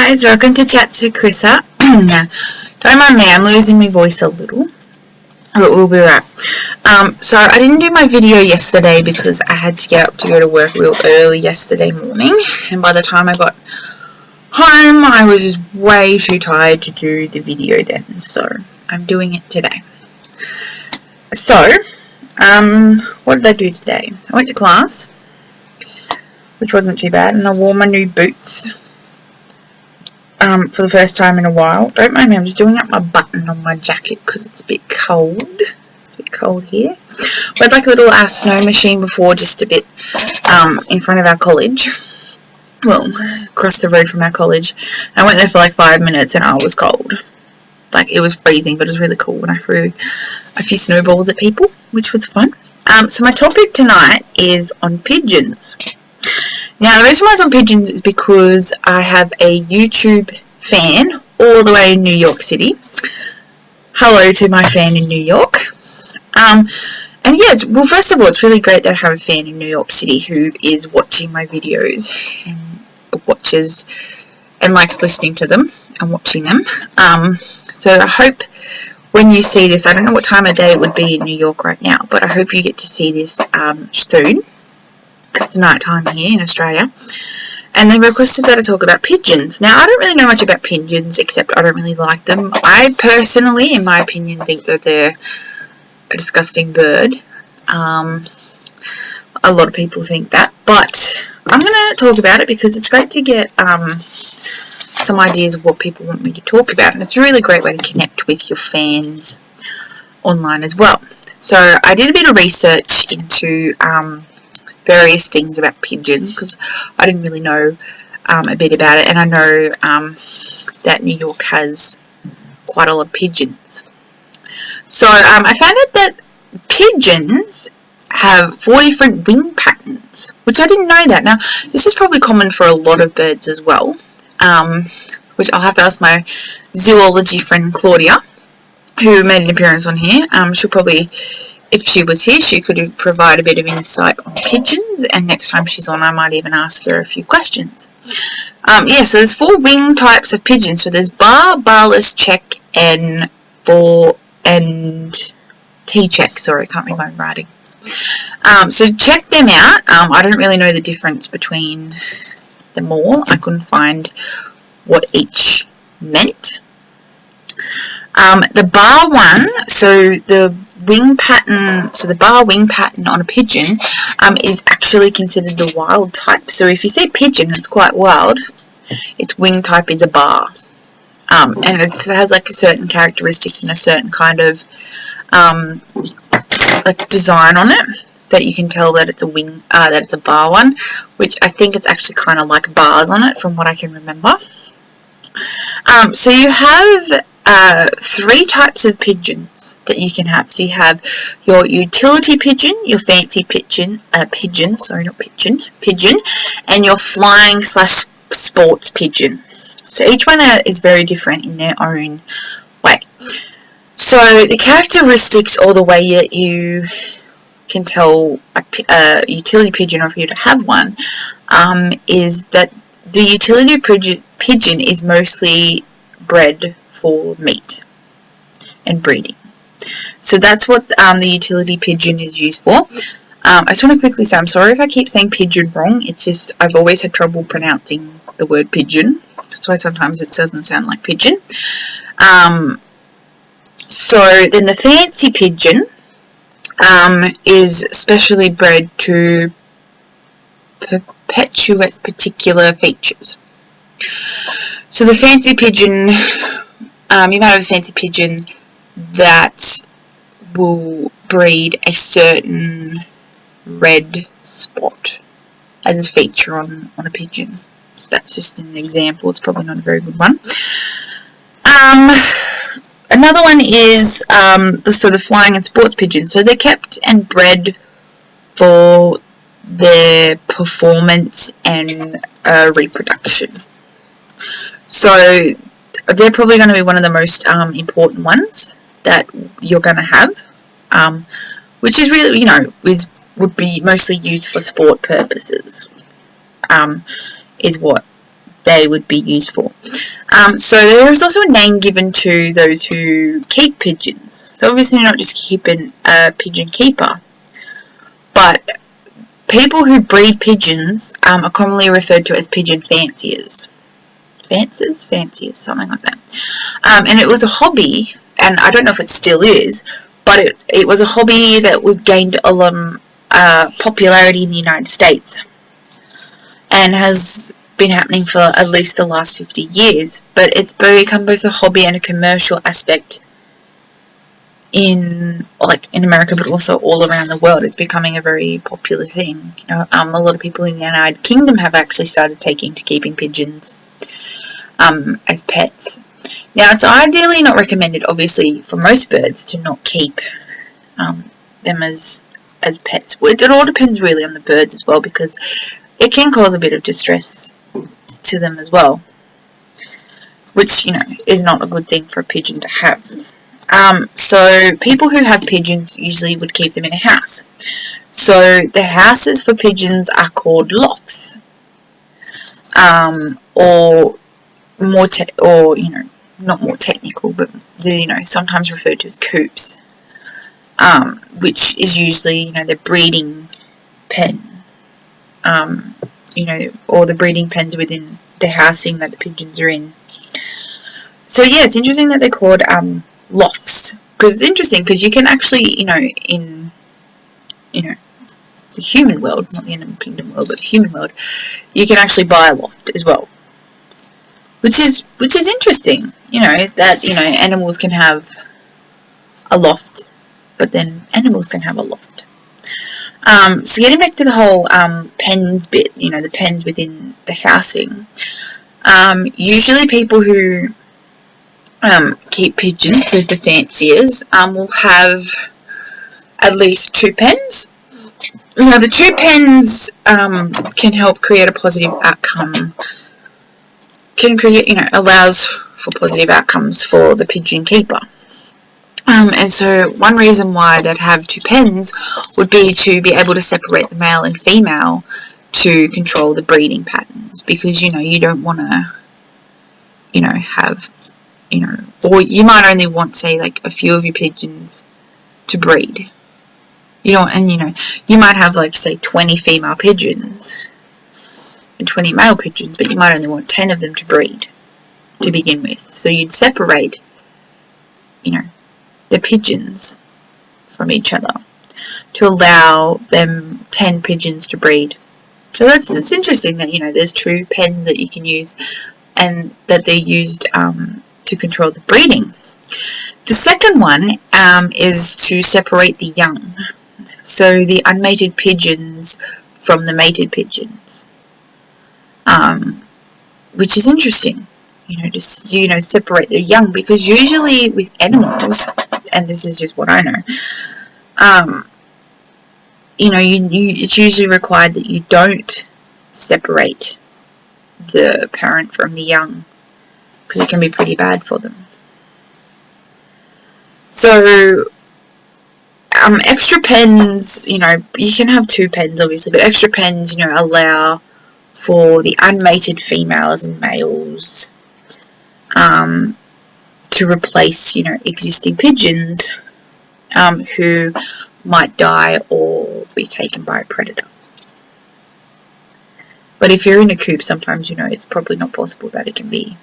guys, welcome to Chats with Carissa. Don't mind me, I'm losing my voice a little, but we'll be right. So I didn't do my video yesterday because I had to get up to go to work real early yesterday morning, and by the time I got home I was just way too tired to do the video then, so I'm doing it today. So, what did I do today? I went to class, which wasn't too bad, and I wore my new boots for the first time in a while. Don't mind me, I'm just doing up my button on my jacket because it's a bit cold. It's a bit cold here. We had like a little snow machine before, just a bit in front of our college. Well, across the road from our college. And I went there for like 5 minutes and I was cold. Like, it was freezing, but it was really cool when I threw a few snowballs at people, which was fun. So my topic tonight is on pigeons. Now, the reason why it's on pigeons is because I have a YouTube fan all the way in New York City. Hello to my fan in New York. And yes, well, first of all, it's really great that I have a fan in New York City who is watching my videos and watches and likes listening to them and watching them. So I hope when you see this, I don't know what time of day it would be in New York right now, but I hope you get to see this soon. It's night time here in Australia, and they requested that I talk about pigeons. Now, I don't really know much about pigeons, except I don't really like them. I personally, in my opinion, think that they're a disgusting bird. A lot of people think that, but I'm going to talk about it because it's great to get some ideas of what people want me to talk about, and it's a really great way to connect with your fans online as well. So I did a bit of research into various things about pigeons because I didn't really know a bit about it, and I know that New York has quite a lot of pigeons. So I found out that pigeons have 4 different wing patterns, which I didn't know that. Now, this is probably common for a lot of birds as well, which I'll have to ask my zoology friend Claudia, who made an appearance on here. She'll probably, if she was here, she could provide a bit of insight on pigeons, and next time she's on I might even ask her a few questions. Yeah, so there's 4 wing types of pigeons. So there's bar, barless, check, and T-check. Sorry, I can't read my own writing. So check them out. I don't really know the difference between them all. I couldn't find what each meant. The bar one, so the wing pattern, so the bar wing pattern on a pigeon is actually considered the wild type. So if you say pigeon, it's quite wild. Its wing type is a bar, and it has like a certain characteristics and a certain kind of like design on it that you can tell that it's a wing, that it's a bar one, which I think it's actually kind of like bars on it from what I can remember. So you have 3 types of pigeons that you can have. So you have your utility pigeon, your fancy pigeon, pigeon, and your flying / sports pigeon. So each one is very different in their own way. So the characteristics, or the way that you can tell a utility pigeon, or for you to have one, is that the utility pigeon is mostly bred for meat and breeding. So that's what the utility pigeon is used for. I just want to quickly say, I'm sorry if I keep saying pigeon wrong. It's just I've always had trouble pronouncing the word pigeon. That's why sometimes it doesn't sound like pigeon. So then the fancy pigeon is specially bred to perpetuate particular features. So the fancy pigeon, you might have a fancy pigeon that will breed a certain red spot as a feature on a pigeon. So that's just an example. It's probably not a very good one. Another one is the flying and sports pigeons. So they're kept and bred for their performance and reproduction. So they're probably going to be one of the most important ones that you're going to have, which is really, would be mostly used for sport purposes, is what they would be used for. So there is also a name given to those who keep pigeons. So obviously you're not just keeping a pigeon keeper, but people who breed pigeons are commonly referred to as pigeon fanciers. Fanciers, something like that. And it was a hobby, and I don't know if it still is, but it was a hobby that gained a lot of popularity in the United States, and has been happening for at least the last 50 years. But it's become both a hobby and a commercial aspect in America, but also all around the world. It's becoming a very popular thing. A lot of people in the United Kingdom have actually started taking to keeping pigeons as pets. Now, it's ideally not recommended, obviously, for most birds to not keep them as pets. It all depends really on the birds as well, because it can cause a bit of distress to them as well, which, is not a good thing for a pigeon to have. So people who have pigeons usually would keep them in a house. So the houses for pigeons are called lofts, or not more technical, but sometimes referred to as coops, which is usually their breeding pen, or the breeding pens within the housing that the pigeons are in. So yeah, it's interesting that they're called lofts, because it's interesting because you can actually in the human world, not the animal kingdom world, but the human world, you can actually buy a loft as well, which is interesting. That animals can have a loft, but then animals can have a loft. So getting back to the whole pens bit, the pens within the housing, usually people who keep pigeons, so the fanciers, will have at least 2 pens. Now, the 2 pens can help create a positive outcome, allows for positive outcomes for the pigeon keeper. And so one reason why they'd have 2 pens would be to be able to separate the male and female to control the breeding patterns, because you don't want to have or you might only want, say, like a few of your pigeons to breed. You might have, like, say 20 female pigeons and 20 male pigeons, but you might only want 10 of them to breed to begin with. So you'd separate the pigeons from each other to allow them 10 pigeons to breed. So it's interesting that there's 2 pens that you can use, and that they're used to control the breeding. The second one is to separate the young, so the unmated pigeons from the mated pigeons, which is interesting. To separate the young, because usually with animals, and this is just what I know, it's usually required that you don't separate the parent from the young, because it can be pretty bad for them. So extra pens, you can have 2 pens obviously, but extra pens, allow for the unmated females and males to replace, existing pigeons who might die or be taken by a predator. But if you're in a coop, sometimes, it's probably not possible that it can be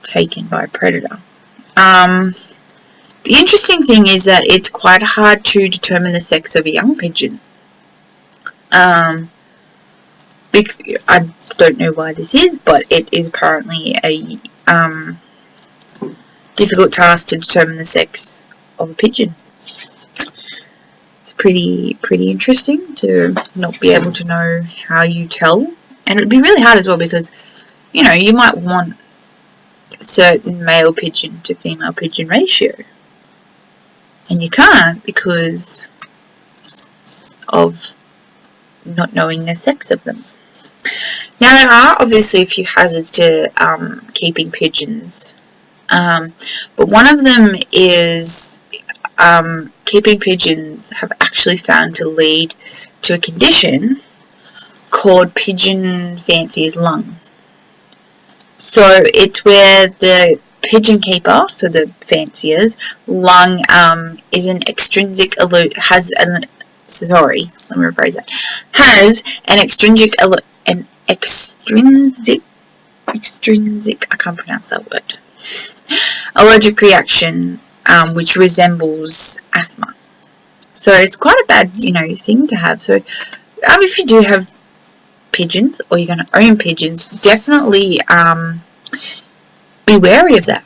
taken by a predator. The interesting thing is that it's quite hard to determine the sex of a young pigeon. I don't know why this is, but it is apparently a difficult task to determine the sex of a pigeon. It's pretty interesting to not be able to know how you tell, and it would be really hard as well, because you might want a certain male pigeon to female pigeon ratio, and you can't because of not knowing the sex of them. Now, there are obviously a few hazards to keeping pigeons, but one of them is keeping pigeons have actually found to lead to a condition called pigeon fancier's lung. So it's where the pigeon keeper, so the fancier's lung is an extrinsic has an extrinsic I can't pronounce that word, allergic reaction which resembles asthma. So it's quite a bad thing to have. So if you do have pigeons, or you're going to own pigeons, definitely be wary of that.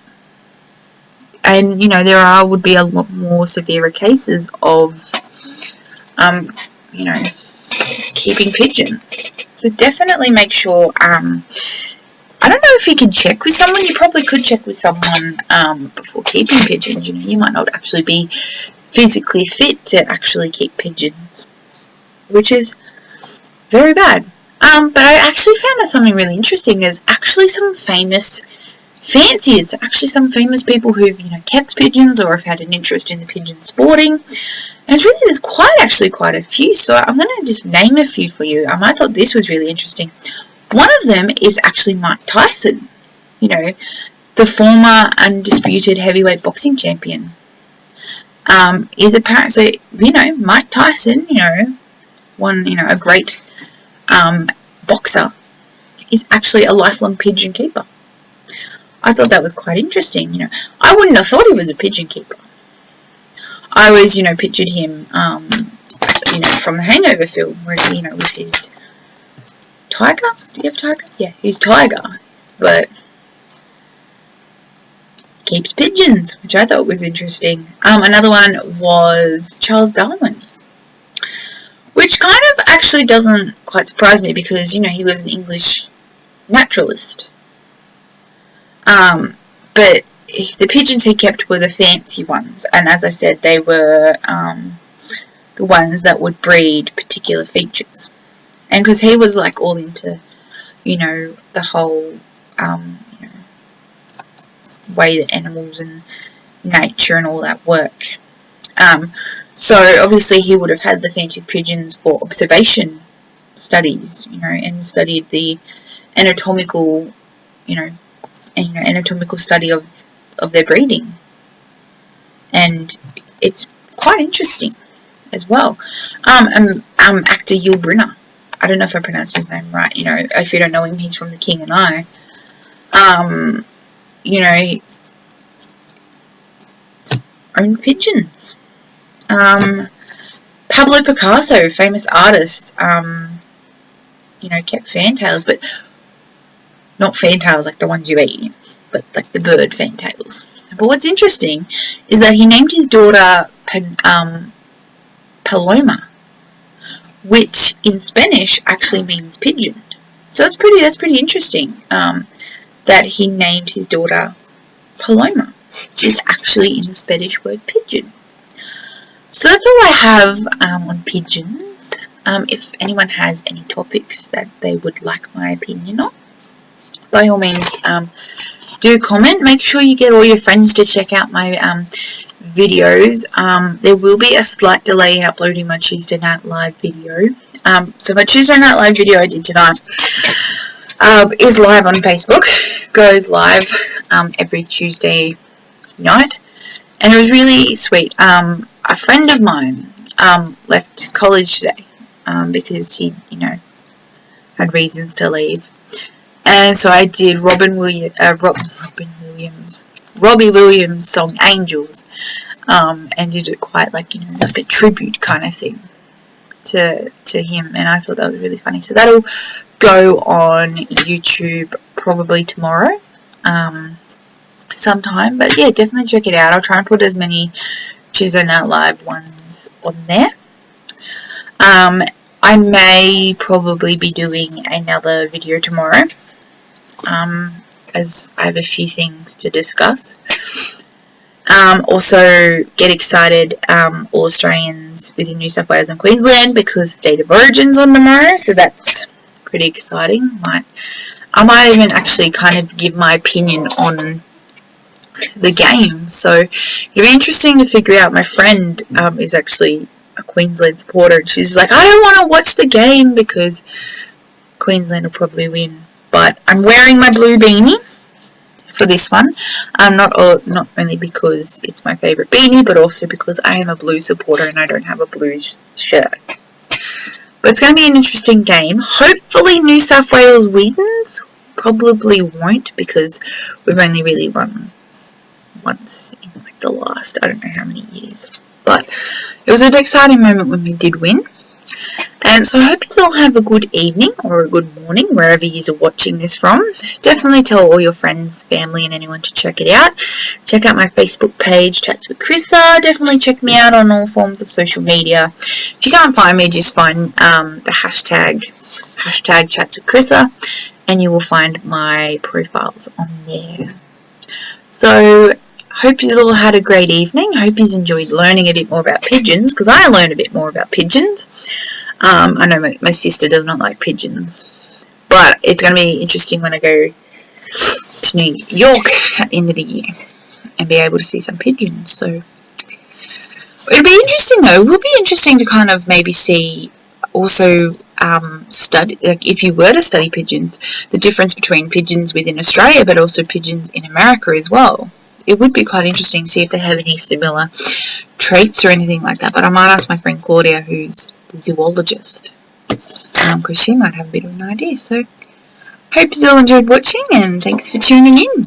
And there would be a lot more severe cases of keeping pigeons. So definitely make sure. I don't know if you can check with someone. You probably could check with someone before keeping pigeons. You might not actually be physically fit to actually keep pigeons, which is very bad. But I actually found out something really interesting. There's actually some famous fanciers, actually some famous people who've kept pigeons or have had an interest in the pigeon sporting. And there's quite a few. So I'm going to just name a few for you. I thought this was really interesting. One of them is actually Mike Tyson. The former undisputed heavyweight boxing champion. Is apparent. So Mike Tyson, a great boxer, is actually a lifelong pigeon keeper. I thought that was quite interesting. I wouldn't have thought he was a pigeon keeper. I always, pictured him, from the Hangover film, where he, with his tiger. Did he have tiger? Yeah, his tiger, but keeps pigeons, which I thought was interesting. Another one was Charles Darwin, which kind of actually doesn't quite surprise me because, he was an English naturalist. But the pigeons he kept were the fancy ones, and as I said, they were the ones that would breed particular features. And because he was all into, the whole, way that animals and nature and all that work. So obviously he would have had the fancy pigeons for observation studies, and studied the anatomical, anatomical study of their breeding. And it's quite interesting as well. Actor Yul Brynner. I don't know if I pronounced his name right. If you don't know him, he's from The King and I. Owned pigeons. Pablo Picasso, famous artist, kept fantails, but not fantails like the ones you eat, but like the bird fantails. But what's interesting is that he named his daughter Paloma, which in Spanish actually means pigeon. So that's pretty interesting. That he named his daughter Paloma, which is actually in the Spanish word pigeon. So that's all I have on pigeons. If anyone has any topics that they would like my opinion on, by all means, do comment. Make sure you get all your friends to check out my videos. There will be a slight delay in uploading my Tuesday Night Live video. So my Tuesday Night Live video I did tonight is live on Facebook. Goes live every Tuesday night, and it was really sweet. A friend of mine left college today because he, had reasons to leave. And so I did Robbie Williams' song Angels, and did it quite like a tribute kind of thing to him, and I thought that was really funny. So that'll go on YouTube probably tomorrow sometime, but yeah, definitely check it out. I'll try and put as many Tuesday Night Live ones on there. I may probably be doing another video tomorrow, as I have a few things to discuss. Also, get excited, all Australians within New South Wales and Queensland, because State of Origin's on tomorrow, so that's pretty exciting. I might even actually kind of give my opinion on the game, so it'll be interesting to figure out. My friend is actually a Queensland supporter, and she's like, I don't want to watch the game because Queensland will probably win. but I'm wearing my blue beanie for this one. Not only because it's my favourite beanie, but also because I am a blue supporter and I don't have a blues shirt. But it's going to be an interesting game. Hopefully New South Wales wins. Probably won't, because we've only really won once in like the last, I don't know how many years. But it was an exciting moment when we did win. And so I hope you all have a good evening or a good morning wherever you are watching this from. Definitely tell all your friends, family and anyone to check it out. Check out my Facebook page, Chats with Carissa. Definitely check me out on all forms of social media. If you can't find me, just find the hashtag Chats with Carissa, and you will find my profiles on there. So hope you all had a great evening. Hope you enjoyed learning a bit more about pigeons, because I learned a bit more about pigeons. I know my sister does not like pigeons, but it's going to be interesting when I go to New York at the end of the year and be able to see some pigeons. So it'd be interesting though. It would be interesting to kind of maybe see also study, like if you were to study pigeons, the difference between pigeons within Australia but also pigeons in America as well. It would be quite interesting to see if they have any similar traits or anything like that. But I might ask my friend Claudia, who's the zoologist, because she might have a bit of an idea. So hope you all enjoyed watching, and thanks for tuning in.